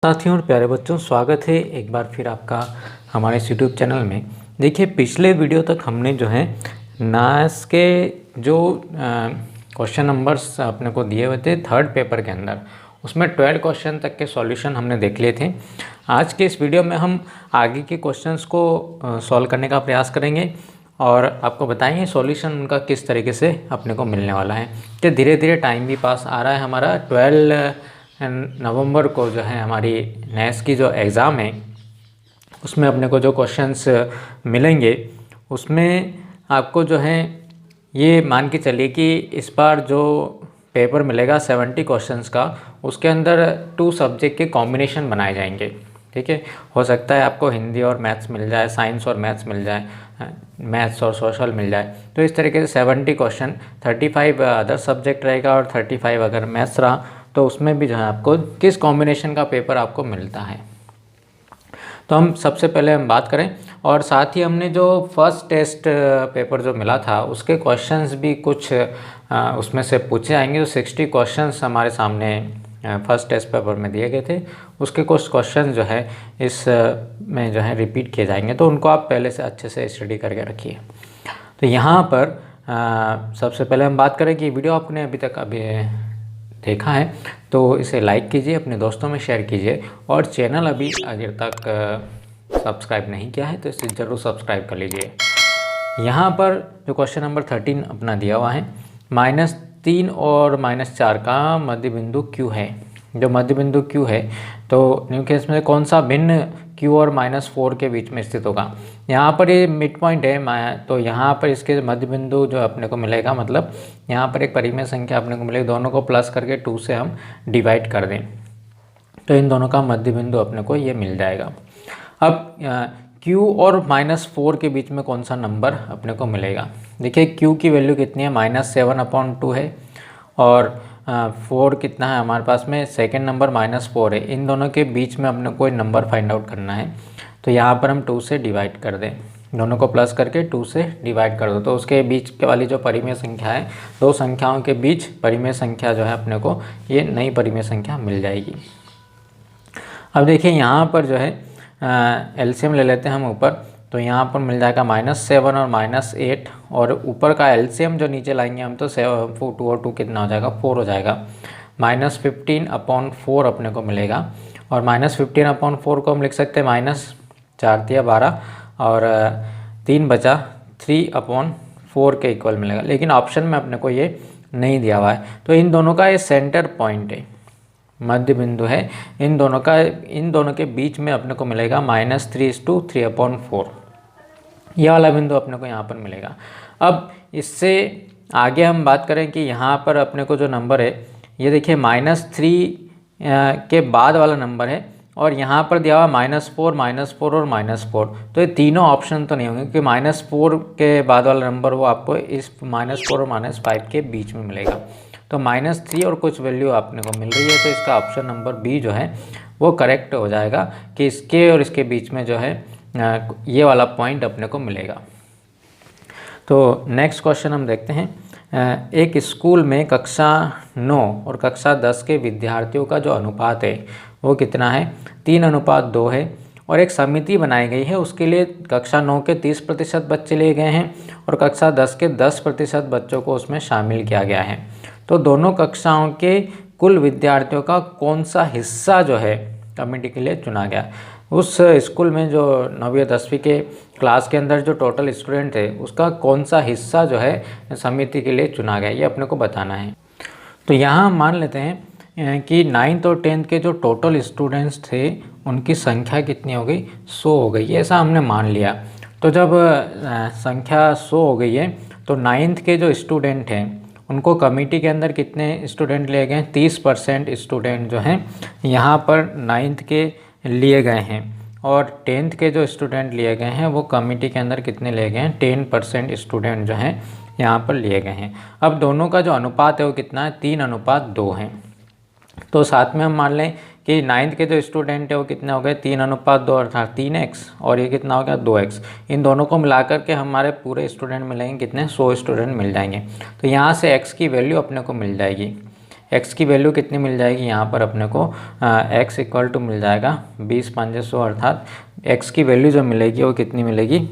साथियों और प्यारे बच्चों, स्वागत है एक बार फिर आपका हमारे इस यूट्यूब चैनल में। देखिए, पिछले वीडियो तक हमने जो है नास के जो क्वेश्चन नंबर्स अपने को दिए हुए थे थर्ड पेपर के अंदर, उसमें 12 क्वेश्चन तक के सॉल्यूशन हमने देख लिए थे। आज के इस वीडियो में हम आगे के क्वेश्चंस को सॉल्व करने का प्रयास करेंगे और आपको बताएंगे सॉल्यूशन उनका किस तरीके से अपने को मिलने वाला है। कि धीरे धीरे टाइम भी पास आ रहा है हमारा। 12 नवंबर को जो है हमारी नेस की जो एग्ज़ाम है उसमें अपने को जो क्वेश्चंस मिलेंगे उसमें आपको जो है ये मान के चलिए कि इस बार जो पेपर मिलेगा 70 क्वेश्चंस का, उसके अंदर 2 सब्जेक्ट के कॉम्बिनेशन बनाए जाएंगे। ठीक है, हो सकता है आपको हिंदी और मैथ्स मिल जाए, साइंस और मैथ्स मिल जाए, मैथ्स और सोशल मिल जाए। तो इस तरीके से 70 क्वेश्चन, 35 अदर सब्जेक्ट रहेगा और 35 अगर मैथ्स रहा तो उसमें भी जो है आपको किस कॉम्बिनेशन का पेपर आपको मिलता है। तो हम सबसे पहले हम बात करें और साथ ही हमने जो फर्स्ट टेस्ट पेपर जो मिला था उसके क्वेश्चंस भी कुछ उसमें से पूछे आएंगे। जो 60 क्वेश्चंस हमारे सामने फर्स्ट टेस्ट पेपर में दिए गए थे, उसके कुछ क्वेश्चन जो है इस में जो है रिपीट किए जाएंगे, तो उनको आप पहले से अच्छे से स्टडी करके रखिए। तो यहाँ पर सबसे पहले हम बात करें कि वीडियो आपने अभी तक देखा है तो इसे लाइक कीजिए, अपने दोस्तों में शेयर कीजिए और चैनल अभी अगर तक सब्सक्राइब नहीं किया है तो इसे ज़रूर सब्सक्राइब कर लीजिए। यहाँ पर जो क्वेश्चन नंबर 13 अपना दिया हुआ है, -3 और -4 का मध्य बिंदु Q है। जो मध्य बिंदु Q है तो न्यू केस में कौन सा भिन्न Q और -4 के बीच में स्थित होगा। यहाँ पर ये मिड पॉइंट है, तो यहाँ पर इसके मध्य बिंदु जो अपने को मिलेगा, मतलब यहाँ पर एक परिमेय संख्या अपने को मिलेगी, दोनों को प्लस करके 2 से हम डिवाइड कर दें तो इन दोनों का मध्य बिंदु अपने को ये मिल जाएगा। अब Q और -4 के बीच में कौन सा नंबर अपने को मिलेगा। देखिए, Q की वैल्यू कितनी है, -7/2 है और 4 कितना है हमारे पास में, सेकेंड नंबर -4 है। इन दोनों के बीच में अपने कोई नंबर फाइंड आउट करना है, तो यहाँ पर हम 2 से डिवाइड कर दें, दोनों को प्लस करके 2 से डिवाइड कर दो तो उसके बीच के वाली जो परिमेय संख्या है, दो संख्याओं के बीच परिमेय संख्या जो है अपने को ये नई परिमेय संख्या मिल जाएगी। अब देखिए यहाँ पर जो है एलसीएम ले लेते हैं हम ऊपर, तो यहाँ पर मिल जाएगा -7 और -8 और ऊपर का एलसीएम जो नीचे लाएंगे हम तो 2 और 2 कितना हो जाएगा, 4 हो जाएगा। -15/4 अपने को मिलेगा और -15/4 को हम लिख सकते हैं -4×12 और 3 बचा 3/4 के इक्वल मिलेगा, लेकिन ऑप्शन में अपने को ये नहीं दिया हुआ है। तो इन दोनों का ये सेंटर पॉइंट है, मध्य बिंदु है, इन दोनों के बीच में अपने को मिलेगा -3:3/4। यह वाला बिंदु अपने को यहाँ पर मिलेगा। अब इससे आगे हम बात करें कि यहाँ पर अपने को जो नंबर है ये देखिए -3 के बाद वाला नंबर है और यहाँ पर दिया हुआ -4 और -4, तो ये तीनों ऑप्शन तो नहीं होंगे क्योंकि -4 के बाद वाला नंबर वो आपको इस -4 और -5 के बीच में मिलेगा। तो -3 और कुछ वैल्यू आपने को मिल रही है, तो इसका ऑप्शन नंबर बी जो है वो करेक्ट हो जाएगा कि इसके और इसके बीच में जो है ये वाला पॉइंट अपने को मिलेगा। तो नेक्स्ट क्वेश्चन हम देखते हैं। एक स्कूल में कक्षा 9 और कक्षा 10 के विद्यार्थियों का जो अनुपात है वो कितना है, 3:2 है और एक समिति बनाई गई है। उसके लिए कक्षा 9 के 30% बच्चे लिए गए हैं और कक्षा 10 के 10% बच्चों को उसमें शामिल किया गया है। तो दोनों कक्षाओं के कुल विद्यार्थियों का कौन सा हिस्सा जो है कमेटी के लिए चुना गया। उस स्कूल में जो 9वीं और 10वीं के क्लास के अंदर जो टोटल स्टूडेंट थे उसका कौन सा हिस्सा जो है समिति के लिए चुना गया, ये अपने को बताना है। तो यहाँ मान लेते हैं कि 9th और 10th के जो टोटल स्टूडेंट्स थे उनकी संख्या कितनी हो गई, 100 हो गई, ऐसा हमने मान लिया। तो जब संख्या 100 हो गई है तो 9th के जो स्टूडेंट हैं उनको कमेटी के अंदर कितने स्टूडेंट लिए गए, 30% स्टूडेंट जो हैं यहाँ पर 9th के लिए गए हैं और 10th के जो स्टूडेंट लिए गए हैं वो कमेटी के अंदर कितने लिए गए हैं, 10% स्टूडेंट जो हैं यहाँ पर लिए गए हैं। अब दोनों का जो अनुपात है वो कितना है, 3:2 है। तो साथ में हम मान लें कि 9th के जो स्टूडेंट है वो कितने हो गए, 3:2 अर्थात 3x और ये कितना हो गया 2x। इन दोनों को मिलाकर के हमारे पूरे स्टूडेंट मिलेंगे कितने, 100 स्टूडेंट मिल जाएंगे। तो यहाँ से x की वैल्यू अपने को मिल जाएगी, x की वैल्यू कितनी मिल जाएगी यहाँ पर अपने को x इक्वल टू मिल जाएगा 20×500, अर्थात x की वैल्यू जो मिलेगी वो कितनी मिलेगी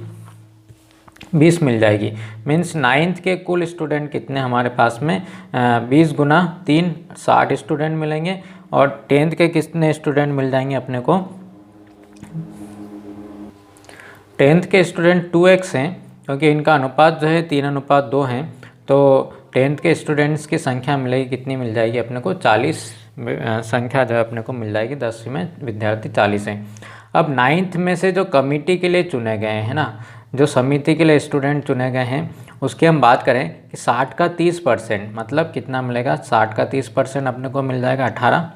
20 मिल जाएगी। मीन्स 9th के कुल स्टूडेंट कितने हमारे पास में 20 गुना 3 60 स्टूडेंट मिलेंगे, और 10th के कितने स्टूडेंट मिल जाएंगे अपने को 10th के स्टूडेंट 2x हैं, क्योंकि इनका अनुपात जो है 3:2 है। तो 10th के स्टूडेंट्स की संख्या मिलेगी कितनी मिल जाएगी अपने को 40 संख्या जो है अपने को मिल जाएगी। 10वीं में विद्यार्थी 40 हैं। अब 9th में से जो कमेटी के लिए चुने गए हैं ना, जो समिति के लिए स्टूडेंट चुने गए हैं, उसकी हम बात करें कि 60 का 30% मतलब कितना मिलेगा 60 का 30% अपने को मिल जाएगा 18,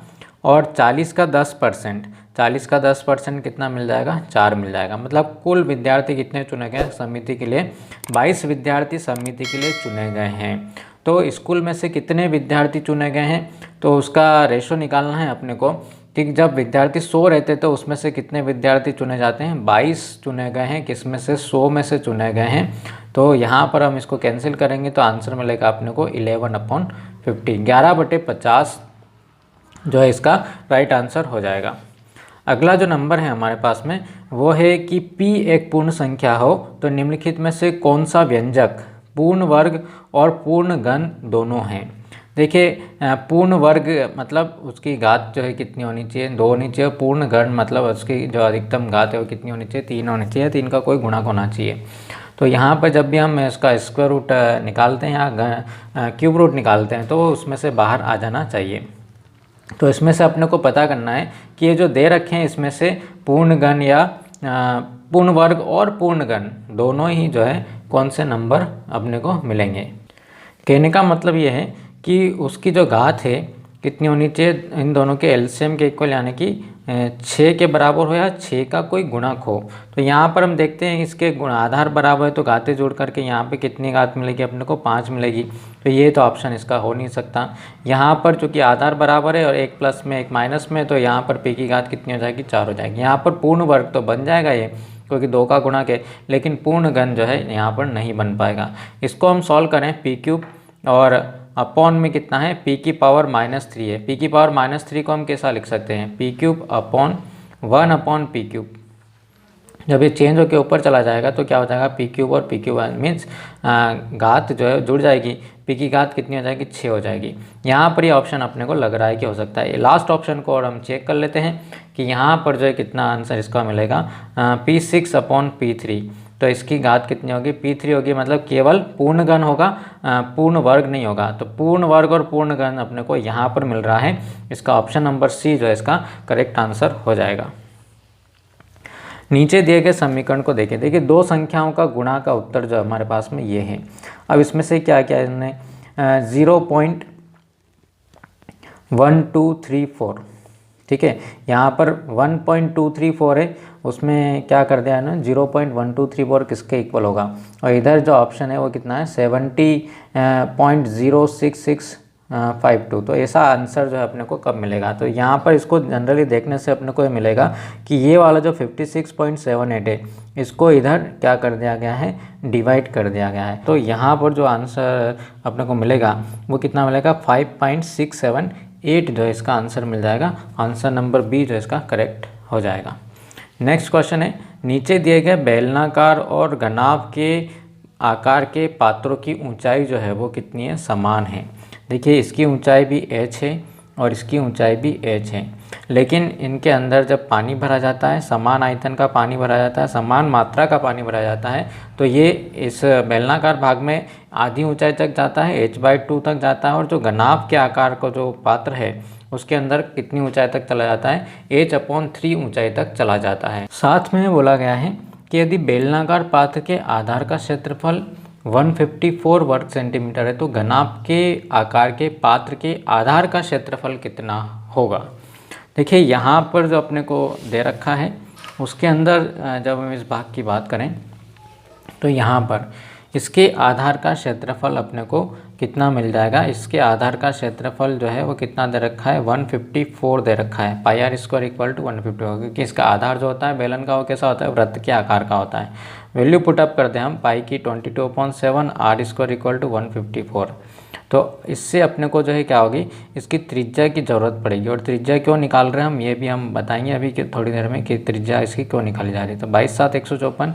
और 40 का 10% 40 का 10% कितना मिल जाएगा 4 मिल जाएगा। मतलब कुल विद्यार्थी कितने चुने गए समिति के लिए 22 विद्यार्थी समिति के लिए चुने गए हैं। तो स्कूल में से कितने विद्यार्थी चुने गए हैं तो उसका रेशो निकालना है अपने को। ठीक, जब विद्यार्थी 100 रहते तो उसमें से कितने विद्यार्थी चुने जाते हैं 22 चुने गए हैं, किस में से 100 में से चुने गए हैं। तो यहाँ पर हम इसको कैंसिल करेंगे तो आंसर मिलेगा अपने को 11/50 11/50 जो है इसका राइट आंसर हो जाएगा। अगला जो नंबर है हमारे पास में वो है कि p एक पूर्ण संख्या हो तो निम्नलिखित में से कौन सा व्यंजक पूर्ण वर्ग और पूर्ण घन दोनों हैं। देखिए पूर्ण वर्ग मतलब उसकी घात जो है कितनी होनी चाहिए 2 होनी चाहिए। पूर्ण घन मतलब उसकी जो अधिकतम घात है वो कितनी होनी चाहिए 3 होनी चाहिए। 3 का कोई गुणक होना चाहिए। तो यहाँ पर जब भी हम इसका स्क्वायर रूट निकालते हैं या क्यूब रूट निकालते हैं तो उसमें से बाहर आ जाना चाहिए। तो इसमें से अपने को पता करना है कि ये जो दे रखे हैं इसमें से पूर्ण घन या पूर्ण वर्ग और पूर्ण घन दोनों ही जो है कौन से नंबर अपने को मिलेंगे। कहने का मतलब ये है कि उसकी जो घात है कितनी होनी चाहिए इन दोनों के एलसीएम के इक्वल, यानी कि 6 के बराबर हो या 6 का कोई गुणक हो। तो यहाँ पर हम देखते हैं इसके आधार बराबर है तो घातें जोड़ करके यहाँ पे कितनी घात मिलेगी अपने को 5 मिलेगी। तो ये तो ऑप्शन इसका हो नहीं सकता। यहाँ पर चूँकि आधार बराबर है और एक प्लस में एक माइनस में, तो यहाँ पर p की घात कितनी हो जाएगी 4 हो जाएगी। यहाँ पर पूर्ण वर्ग तो बन जाएगा ये क्योंकि 2 का गुणक है, लेकिन पूर्ण घन जो है यहाँ पर नहीं बन पाएगा। इसको हम सॉल्व करें p³ और अपॉन में कितना है p की पावर -3 है। p की पावर -3 को हम कैसा लिख सकते हैं p³ अपॉन 1/p³। जब ये चेंज होकर ऊपर चला जाएगा तो क्या हो जाएगा p³ और p³ मीन्स घात जो है जुड़ जाएगी। p की घात कितनी हो जाएगी 6 हो जाएगी। यहाँ पर ये ऑप्शन अपने को लग रहा है कि हो सकता है। लास्ट ऑप्शन को और हम चेक कर लेते हैं कि यहाँ पर जो है कितना आंसर इसका मिलेगा p6/p3। तो इसकी घात कितनी होगी p3 होगी, मतलब केवल पूर्ण घन होगा पूर्ण वर्ग नहीं होगा। तो पूर्ण वर्ग और पूर्ण घन अपने को यहाँ पर मिल रहा है। इसका ऑप्शन नंबर सी जो है इसका करेक्ट आंसर हो जाएगा। नीचे दिए गए समीकरण को देखें। देखिए 2 संख्याओं का गुणा का उत्तर जो हमारे पास में ये है। अब इसमें से क्या क्या इन्होंने 0.1234, ठीक है, यहाँ पर 1.234 है, उसमें क्या कर दिया है ना 0.1234 किसके इक्वल होगा, और इधर जो ऑप्शन है वो कितना है 70.06652। तो ऐसा आंसर जो है अपने को कब मिलेगा। तो यहाँ पर इसको जनरली देखने से अपने को ये मिलेगा कि ये वाला जो 56.78 है इसको इधर क्या कर दिया गया है डिवाइड कर दिया गया है। तो यहाँ पर जो आंसर अपने को मिलेगा वो कितना मिलेगा 5.678 जो इसका आंसर मिल जाएगा। आंसर नंबर बी जो इसका करेक्ट हो जाएगा। नेक्स्ट क्वेश्चन है, नीचे दिए गए बेलनाकार और घनाभ के आकार के पात्रों की ऊंचाई जो है वो कितनी है समान है। देखिए इसकी ऊंचाई भी h है और इसकी ऊंचाई भी h है, लेकिन इनके अंदर जब पानी भरा जाता है समान आयतन का पानी भरा जाता है, समान मात्रा का पानी भरा जाता है, तो ये इस बेलनाकार भाग में आधी ऊंचाई तक जाता है h/2 तक जाता है, और जो घनाभ के आकार का जो पात्र है उसके अंदर कितनी ऊंचाई तक चला जाता है h/3 ऊंचाई तक चला जाता है। साथ में बोला गया है कि यदि बेलनाकार पात्र के आधार का क्षेत्रफल 154 वर्ग सेंटीमीटर है तो घनाभ के आकार के पात्र के आधार का क्षेत्रफल कितना होगा। देखिए यहाँ पर जो अपने को दे रखा है उसके अंदर जब हम इस भाग की बात करें तो यहाँ पर इसके आधार का क्षेत्रफल अपने को कितना मिल जाएगा। इसके आधार का क्षेत्रफल जो है वो कितना दे रखा है 154 दे रखा है। πr² = 150 होगा, क्योंकि इसका आधार जो होता है बेलन का वो कैसा होता है वृत्त के आकार का होता है। वैल्यू पुटअप करते हैं हम पाई की 22/7, r² = 154। तो इससे अपने को जो है क्या होगी, इसकी त्रिज्या की ज़रूरत पड़ेगी। और त्रिज्या क्यों निकाल रहे हैं हम, ये भी हम बताएंगे अभी कि थोड़ी देर में कि त्रिज्या इसकी क्यों निकाली जा रही है। तो 22×7 = 154,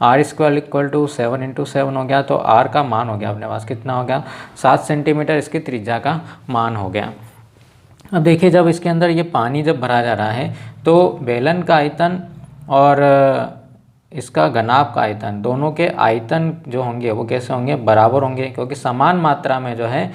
R² = 7×7 हो गया। तो R का मान हो गया अपने पास कितना हो गया, 7 सेंटीमीटर इसकी त्रिज्या का मान हो गया। अब देखिए जब इसके अंदर ये पानी जब भरा जा रहा है तो बेलन का आयतन और इसका घनाभ का आयतन, दोनों के आयतन जो होंगे वो कैसे होंगे, बराबर होंगे, क्योंकि समान मात्रा में जो है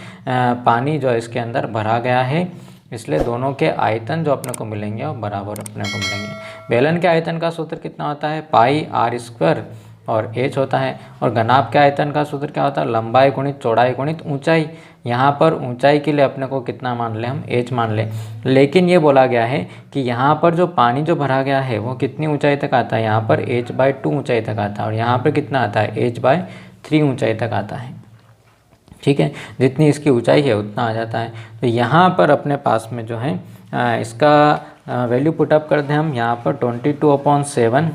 पानी जो इसके अंदर भरा गया है, इसलिए दोनों के आयतन जो अपने को मिलेंगे वो बराबर अपने को मिलेंगे। बेलन के आयतन का सूत्र कितना होता है, πr² और h होता है। और घनाभ के आयतन का सूत्र क्या होता है, लंबाई गुणित चौड़ाई गुणित ऊंचाई। यहाँ पर ऊंचाई के लिए अपने को कितना मान लें, हम h मान लें। लेकिन ये बोला गया है कि यहाँ पर जो पानी जो भरा गया है वो कितनी ऊंचाई तक आता है, यहाँ पर h/2 ऊंचाई तक आता है, और यहाँ पर कितना आता है, h/3 ऊंचाई तक आता है। ठीक है, जितनी इसकी ऊंचाई है उतना आ जाता है। तो यहाँ पर अपने पास में जो है इसका वैल्यू पुटअप कर दें हम, यहाँ पर 22/7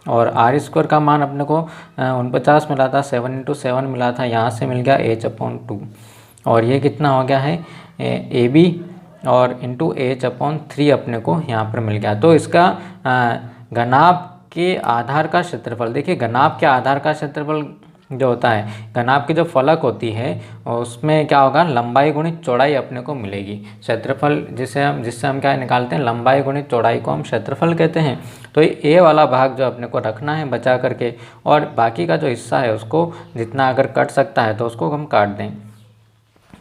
और R² का मान अपने को 49 मिला था, 7×7 मिला था, यहाँ से मिल गया h/2। और ये कितना हो गया है, AB और इंटू h/3 अपने को यहाँ पर मिल गया। तो इसका घनाभ के आधार का क्षेत्रफल, देखिए घनाभ के आधार का क्षेत्रफल जो होता है, घनाभ की जो फलक होती है उसमें क्या होगा, लंबाई गुणित चौड़ाई अपने को मिलेगी। क्षेत्रफल जिससे हम क्या निकालते हैं, लंबाई गुणित चौड़ाई को हम क्षेत्रफल कहते हैं। तो ये वाला भाग जो अपने को रखना है बचा करके, और बाकी का जो हिस्सा है उसको जितना अगर कट सकता है तो उसको हम काट दें।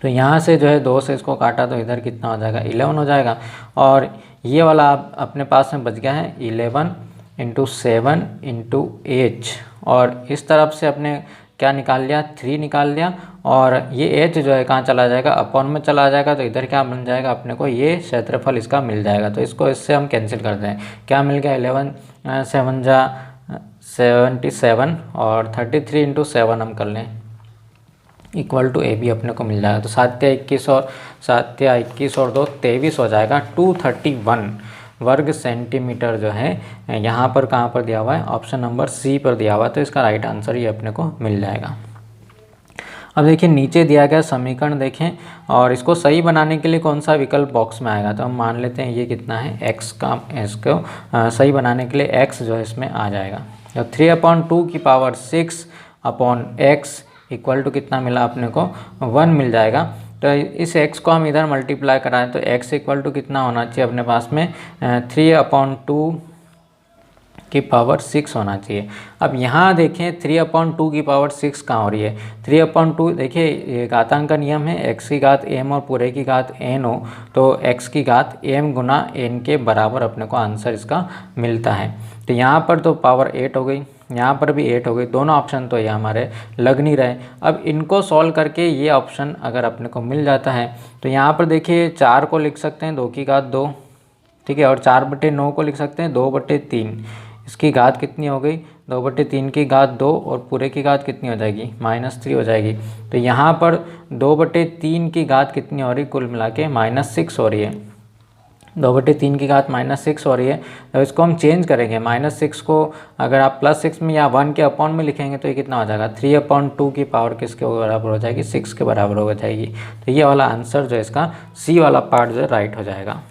तो यहाँ से जो है 2 से इसको काटा तो इधर कितना हो जाएगा, 11 हो जाएगा। और ये वाला अपने पास में बच गया है 11×7×h, और इस तरफ से अपने क्या निकाल लिया, 3 निकाल लिया। और ये h जो है कहाँ चला जाएगा, अपॉन में चला जाएगा। तो इधर क्या बन जाएगा अपने को, ये क्षेत्रफल इसका मिल जाएगा। तो इसको इससे हम कैंसिल कर दें, क्या मिल गया, 11×7 और 33×7 हम कर लें इक्वल टू AB अपने को मिल जाएगा। तो 7×21 और 7×21 और 2 23 हो जाएगा। 231 वर्ग सेंटीमीटर जो है यहाँ पर कहाँ पर दिया हुआ है, ऑप्शन नंबर C पर दिया हुआ है। तो इसका राइट आंसर ये अपने को मिल जाएगा। अब देखिए नीचे दिया गया समीकरण देखें, और इसको सही बनाने के लिए कौन सा विकल्प बॉक्स में आएगा। तो हम मान लेते हैं ये कितना है, x का, इसको सही बनाने के लिए x जो है इसमें आ जाएगा। तो 3/2⁶/x इक्वल टू कितना मिला अपने को, 1 मिल जाएगा। तो इस x को हम इधर मल्टीप्लाई कराएं तो x इक्वल टू कितना होना चाहिए अपने पास में, 3/2⁶ होना चाहिए। अब यहाँ देखें 3/2⁶ कहाँ हो रही है, 3/2 देखिए ये घातांक का नियम है, x की घात m और पूरे की घात n हो तो x की घात m गुना n के बराबर अपने को आंसर इसका मिलता है। तो यहाँ पर तो पावर 8 हो गई, यहाँ पर भी 8 हो गई, दोनों ऑप्शन तो ये हमारे लग नहीं रहे। अब इनको सॉल्व करके ये ऑप्शन अगर अपने को मिल जाता है तो यहाँ पर देखिए 4 को लिख सकते हैं 2 की घात 2, ठीक है, और 4/9 को लिख सकते हैं 2/3। इसकी घात कितनी हो गई, 2/3 की घात 2 और पूरे की घात कितनी हो जाएगी, -3 हो जाएगी। तो यहाँ पर 2/3 की घात कितनी हो रही, कुल मिला के -6 हो रही है। 2/3 की घात -6 हो रही है। तो इसको हम चेंज करेंगे, -6 को अगर आप +6 में या 1 के अपॉन में लिखेंगे तो ये कितना हो जाएगा, 3/2 की पावर किसके बराबर हो जाएगी, 6 के बराबर हो जाएगी। तो ये वाला आंसर जो है इसका C वाला पार्ट जो है राइट हो जाएगा।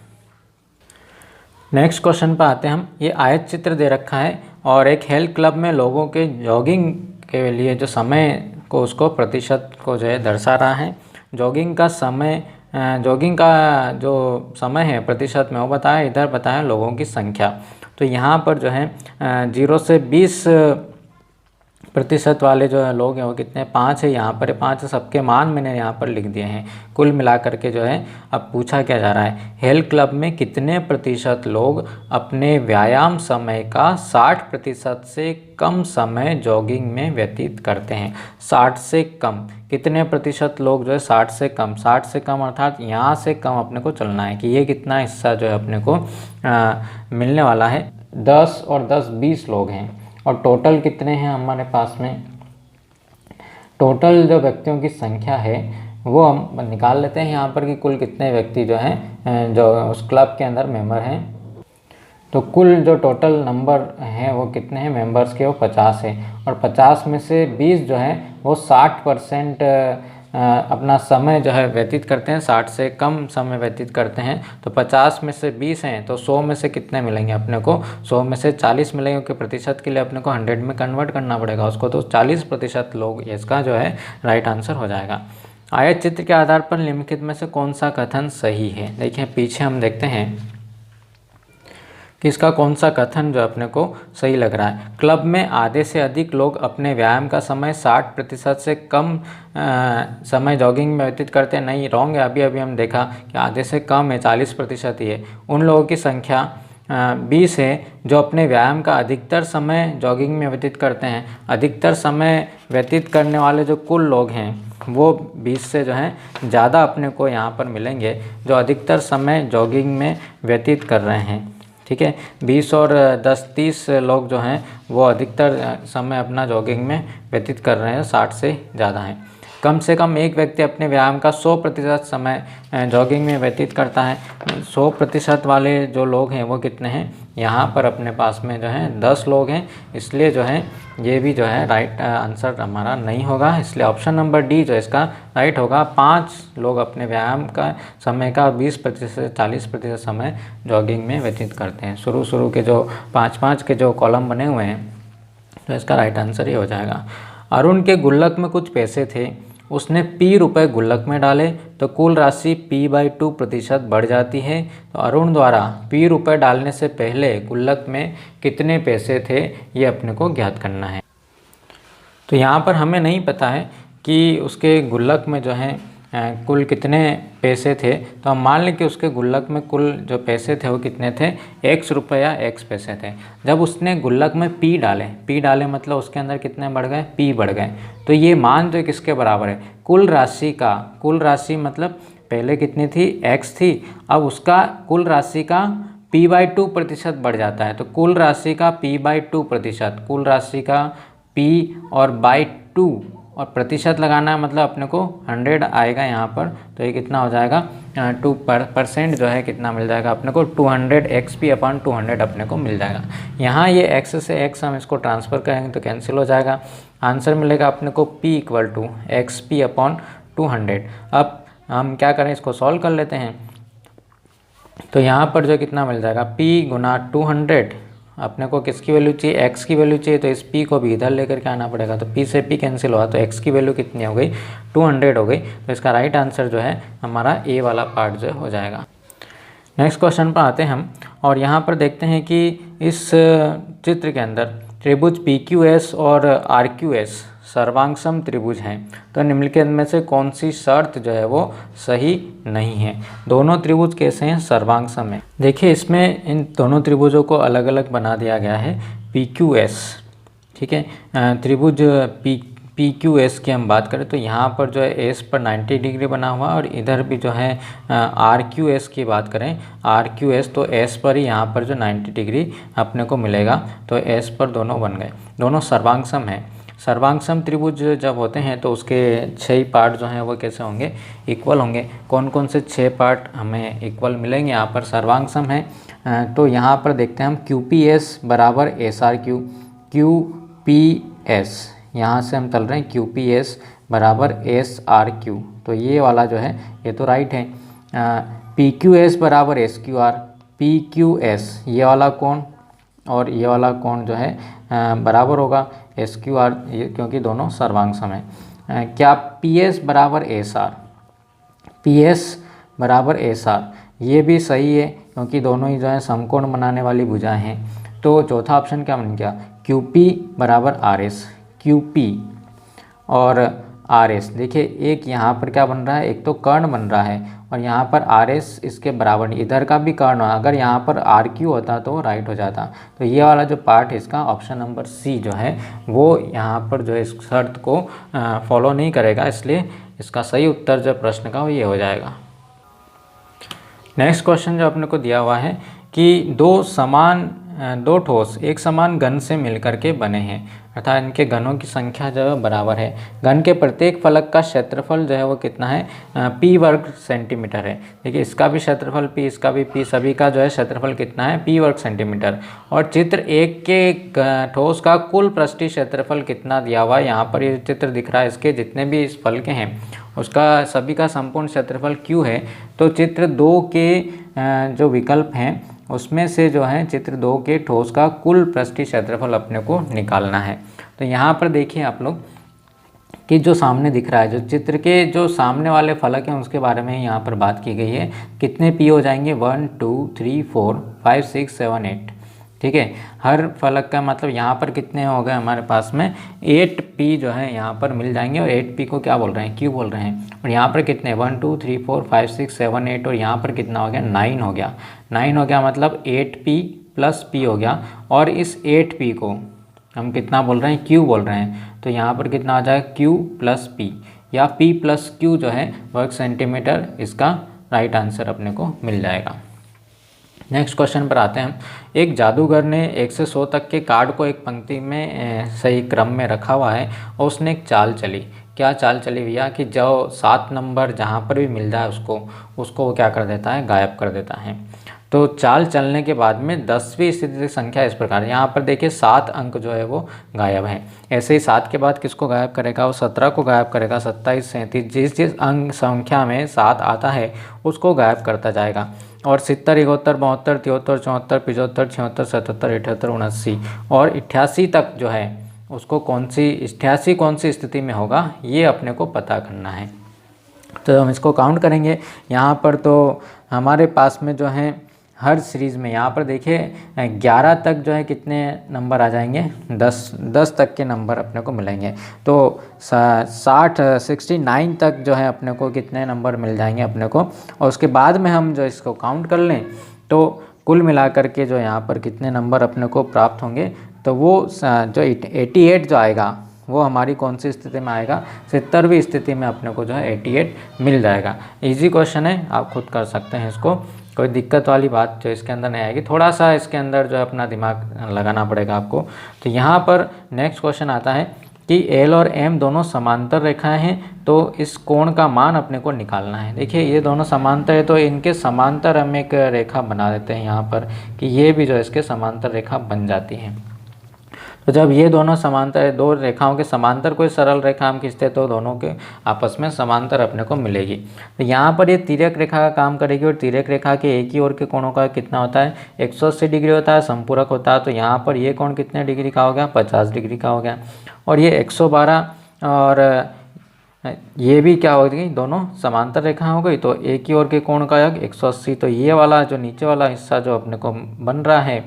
नेक्स्ट क्वेश्चन पर आते हैं हम। ये आयत चित्र दे रखा है और एक हेल्थ क्लब में लोगों के जॉगिंग के लिए जो समय को उसको प्रतिशत को जो है दर्शा रहा है। जॉगिंग का जो समय है प्रतिशत में वो बताया, इधर बताया लोगों की संख्या। तो यहाँ पर जो है 0 से 20% वाले जो लोग हैं वो कितने, 5 है, यहाँ पर 5 है। सबके मान मैंने यहाँ पर लिख दिए हैं। कुल मिलाकर के जो है अब पूछा क्या जा रहा है, हेल्थ क्लब में कितने प्रतिशत लोग अपने व्यायाम समय का 60% से कम समय जॉगिंग में व्यतीत करते हैं। 60 से कम, कितने प्रतिशत लोग जो है 60 से कम, 60 से कम अर्थात यहाँ से कम अपने को चलना है कि ये कितना हिस्सा जो है अपने को मिलने वाला है। 10 और 10 20 लोग हैं। और टोटल कितने हैं हमारे पास में, टोटल जो व्यक्तियों की संख्या है वो हम निकाल लेते हैं यहाँ पर कि कुल कितने व्यक्ति जो हैं जो उस क्लब के अंदर मेंबर हैं। तो कुल जो टोटल नंबर हैं वो कितने हैं मेंबर्स के, वो 50 है। और 50 में से 20 जो है वो 60% अपना समय जो है व्यतीत करते हैं, 60 से कम समय व्यतीत करते हैं, तो 50 में से 20 हैं तो 100 में से कितने मिलेंगे अपने को? 100 में से 40 मिलेंगे, क्योंकि प्रतिशत के लिए अपने को 100 में कन्वर्ट करना पड़ेगा उसको, तो 40% लोग, इसका जो है राइट आंसर हो जाएगा। आयत चित्र के आधार पर निम्नलिखित में से कौन सा कथन सही है? देखिए पीछे हम देखते हैं कि इसका कौन सा कथन जो अपने को सही लग रहा है। क्लब में आधे से अधिक लोग अपने व्यायाम का समय 60% से कम समय जॉगिंग में व्यतीत करते हैं। नहीं, रॉन्ग है। अभी अभी हम देखा कि आधे से कम है, 40% ही है। उन लोगों की संख्या 20 है जो अपने व्यायाम का अधिकतर समय जॉगिंग में व्यतीत करते हैं। अधिकतर समय व्यतीत करने वाले जो कुल लोग हैं वो 20 से जो है ज़्यादा अपने को यहाँ पर मिलेंगे, जो अधिकतर समय जॉगिंग में व्यतीत कर रहे हैं। ठीक है, 20 और 10-30 लोग जो हैं वो अधिकतर समय अपना जॉगिंग में व्यतीत कर रहे हैं, 60 से ज़्यादा हैं। कम से कम एक व्यक्ति अपने व्यायाम का 100% समय जॉगिंग में व्यतीत करता है। 100% वाले जो लोग हैं वो कितने हैं? यहाँ पर अपने पास में जो है 10 लोग हैं, इसलिए जो है ये भी जो है राइट आंसर हमारा नहीं होगा। इसलिए ऑप्शन नंबर डी जो इसका राइट होगा। 5 लोग अपने व्यायाम का समय का 20% से 40% समय जॉगिंग में व्यतीत करते हैं। शुरू के जो 5-5 के जो कॉलम बने हुए हैं, तो इसका राइट आंसर ही हो जाएगा। अरुण के गुल्लक में कुछ पैसे थे, उसने P रुपए गुल्लक में डाले तो कुल राशि P/2% बढ़ जाती है। तो अरुण द्वारा P रुपए डालने से पहले गुल्लक में कितने पैसे थे, ये अपने को ज्ञात करना है। तो यहाँ पर हमें नहीं पता है कि उसके गुल्लक में जो है कुल कितने पैसे थे, तो हम मान लें कि उसके गुल्लक में कुल जो पैसे थे वो कितने थे? X रुपये या X पैसे थे। जब उसने गुल्लक में P डाले मतलब उसके अंदर कितने बढ़ गए? P बढ़ गए। तो ये मान जो किसके बराबर है? कुल राशि का। कुल राशि मतलब पहले कितनी थी? X थी, अब उसका कुल राशि का P/2% बढ़ जाता है। तो कुल राशि का P/2%, कुल राशि का P और /2 और प्रतिशत लगाना है, मतलब अपने को 100 आएगा यहाँ पर। तो ये कितना हो जाएगा? 2% जो है कितना मिल जाएगा अपने को? 200 XP/200 अपने को मिल जाएगा। यहाँ ये x से x हम इसको ट्रांसफ़र करेंगे तो कैंसिल हो जाएगा। आंसर मिलेगा अपने को P = XP/200। अब हम क्या करें, इसको सॉल्व कर लेते हैं। तो यहाँ पर जो कितना मिल जाएगा? P × 200। अपने को किसकी वैल्यू चाहिए? x की वैल्यू चाहिए, तो इस p को भी इधर लेकर के आना पड़ेगा। तो p से p कैंसिल हुआ, तो x की वैल्यू कितनी हो गई? 200 हो गई। तो इसका राइट आंसर जो है हमारा a वाला पार्ट जो हो जाएगा। नेक्स्ट क्वेश्चन पर आते हैं हम, और यहाँ पर देखते हैं कि इस चित्र के अंदर त्रिभुज PQS और RQS सर्वांगसम त्रिभुज हैं। तो निम्नलिखित में से कौन सी शर्त जो है वो सही नहीं है? दोनों त्रिभुज कैसे हैं? सर्वांगसम है। देखिए इसमें इन दोनों त्रिभुजों को अलग अलग बना दिया गया है। PQS, ठीक है, त्रिभुज PQS की हम बात करें तो यहाँ पर जो है S पर 90 डिग्री बना हुआ, और इधर भी जो है RQS की बात करें, RQS तो S पर ही यहाँ पर जो 90 डिग्री अपने को मिलेगा। तो S पर दोनों बन गए, दोनों सर्वांगसम है। सर्वांगसम त्रिभुज जब होते हैं तो उसके 6 पार्ट जो हैं वो कैसे होंगे? इक्वल होंगे। कौन कौन से 6 पार्ट हमें इक्वल मिलेंगे यहाँ पर सर्वांगसम है? तो यहाँ पर देखते हैं हम QPS = SRQ। QPS यहाँ से हम चल रहे हैं QPS = SRQ, तो ये वाला जो है ये तो राइट है। PQS = SQR। PQS ये वाला कोण और ये वाला कोण जो है बराबर होगा SQR, क्योंकि दोनों सर्वांगसम है। क्या PS = SR? PS = SR ये भी सही है, क्योंकि दोनों ही जो है समकोण बनाने वाली भुजाएं हैं। तो चौथा ऑप्शन क्या बन गया? QP = RS। QP और RS, देखिए एक यहाँ पर क्या बन रहा है? एक तो कर्ण बन रहा है, और यहाँ पर RS इसके बराबर नहीं, इधर का भी कर्ण हो। अगर यहाँ पर RQ होता तो राइट हो जाता। तो ये वाला जो पार्ट है इसका ऑप्शन नंबर C जो है वो यहाँ पर जो है इस शर्त को फॉलो नहीं करेगा, इसलिए इसका सही उत्तर जो प्रश्न का वो ये हो जाएगा। नेक्स्ट क्वेश्चन जो अपने को दिया हुआ है कि दो समान दो ठोस एक समान घन से मिलकर के बने हैं, अर्थात इनके घनों की संख्या जो है बराबर है। घन के प्रत्येक फलक का क्षेत्रफल जो है वो कितना है, p वर्ग सेंटीमीटर है। देखिए इसका भी क्षेत्रफल p, इसका भी p, सभी का जो है क्षेत्रफल कितना है, p वर्ग सेंटीमीटर। और चित्र 1 के ठोस का कुल पृष्ठीय क्षेत्रफल कितना दिया हुआ है, यहाँ पर ये चित्र दिख रहा है, इसके जितने भी इस फल के हैं उसका सभी का संपूर्ण क्षेत्रफल q है। तो चित्र 2 के जो विकल्प हैं उसमें से जो है चित्र 2 के ठोस का कुल पृष्ठीय क्षेत्रफल अपने को निकालना है। तो यहाँ पर देखिए आप लोग कि जो सामने दिख रहा है, जो चित्र के जो सामने वाले फलक हैं उसके बारे में यहाँ पर बात की गई है। कितने p हो जाएंगे, 1 2 3 4 5 6 7 8, ठीक है। हर फलक का मतलब यहाँ पर कितने हो गए हमारे पास में 8p जो है यहाँ पर मिल जाएंगे, और 8p को क्या बोल रहे हैं, q बोल रहे हैं। और यहाँ पर कितने 1 2 3 4 5 6 7 8, और यहाँ पर कितना हो गया 9 हो गया। 9 हो गया मतलब 8p प्लस p हो गया, और इस 8p को हम कितना बोल रहे हैं, q बोल रहे हैं। तो यहाँ पर कितना आ जाएगा q प्लस p, या p प्लस q जो है वर्ग सेंटीमीटर, इसका राइट आंसर अपने को मिल जाएगा। नेक्स्ट क्वेश्चन पर आते हैं। एक जादूगर ने 1 से 100 तक के कार्ड को एक पंक्ति में सही क्रम में रखा हुआ है, और उसने एक चाल चली। क्या चाल चली भैया, कि जो 7 नंबर जहाँ पर भी मिल जाए उसको वो क्या कर देता है, गायब कर देता है। तो चाल चलने के बाद में 10वीं स्थिति संख्या इस प्रकार, यहाँ पर देखिए 7 अंक जो है वो गायब है। ऐसे ही 7 के बाद किसको गायब करेगा, वो 17 को गायब करेगा, 27 37, जिस जिस अंक संख्या में 7 आता है उसको गायब करता जाएगा। और 70 71 72 73 74 75 76 77 78 79 और 88 तक जो है उसको कौन सी स्थिति में होगा, ये अपने को पता करना है। तो हम इसको काउंट करेंगे। यहाँ पर तो हमारे पास में जो है हर सीरीज़ में यहाँ पर देखिए 11 तक जो है कितने नंबर आ जाएंगे, 10 तक के नंबर अपने को मिलेंगे। तो 69 तक जो है अपने को कितने नंबर मिल जाएंगे अपने को, और उसके बाद में हम जो इसको काउंट कर लें तो कुल मिलाकर के जो यहाँ पर कितने नंबर अपने को प्राप्त होंगे, तो वो जो 88 जो आएगा वो हमारी कौन सी स्थिति में आएगा, 70वीं स्थिति में अपने को जो है 88 मिल जाएगा। इजी क्वेश्चन है, आप खुद कर सकते हैं इसको, कोई दिक्कत वाली बात जो इसके अंदर नहीं आएगी। थोड़ा सा इसके अंदर जो है अपना दिमाग लगाना पड़ेगा आपको। तो यहाँ पर नेक्स्ट क्वेश्चन आता है कि L और M दोनों समांतर रेखाएं हैं, तो इस कोण का मान अपने को निकालना है। देखिए ये दोनों समांतर है, तो इनके समांतर हम एक रेखा बना देते हैं यहाँ पर, कि ये भी जो इसके समांतर रेखा बन जाती है। तो जब ये दोनों समांतर है, दो रेखाओं के समांतर कोई सरल रेखा हम खींचते तो दोनों के आपस में समांतर अपने को मिलेगी। तो यहाँ पर ये तिर्यक रेखा का काम करेगी, और तिर्यक रेखा के एक ही ओर के कोणों का कितना होता है, 180 डिग्री होता है, संपूरक होता है। तो यहाँ पर ये कोण कितने डिग्री का हो गया, 50 डिग्री का हो गया। और ये 112 और ये भी क्या हो गई, दोनों समांतर रेखा हो गई। तो एक ही ओर के कोण का योग 180। तो ये वाला जो नीचे वाला हिस्सा जो अपने को बन रहा है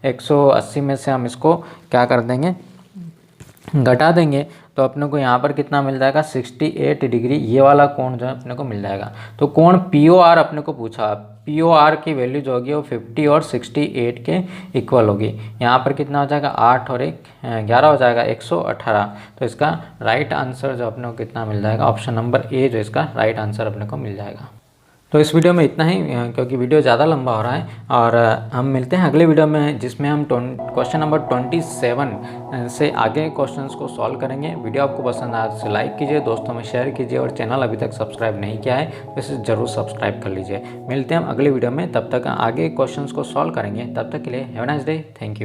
180 में से हम इसको क्या कर देंगे, घटा देंगे। तो अपने को यहाँ पर कितना मिल जाएगा, 68 डिग्री ये वाला कोण जो है अपने को मिल जाएगा। तो कोण POR अपने को पूछा, POR की वैल्यू जो होगी वो 50 और 68 के इक्वल होगी। यहाँ पर कितना हो जाएगा, 8 और 1 11 हो जाएगा, 118। तो इसका राइट आंसर जो अपने को कितना मिल जाएगा, ऑप्शन नंबर ए जो इसका राइट आंसर अपने को मिल जाएगा। तो इस वीडियो में इतना ही, क्योंकि वीडियो ज़्यादा लंबा हो रहा है। और हम मिलते हैं अगले वीडियो में, जिसमें हम क्वेश्चन नंबर 27 से आगे क्वेश्चंस को सॉल्व करेंगे। वीडियो आपको पसंद आया तो लाइक कीजिए, दोस्तों में शेयर कीजिए, और चैनल अभी तक सब्सक्राइब नहीं किया है तो इसे ज़रूर सब्सक्राइब कर लीजिए। मिलते हैं हम अगले वीडियो में, तब तक आगे क्वेश्चंस को सॉल्व करेंगे। तब तक के लिए have a nice day, thank you.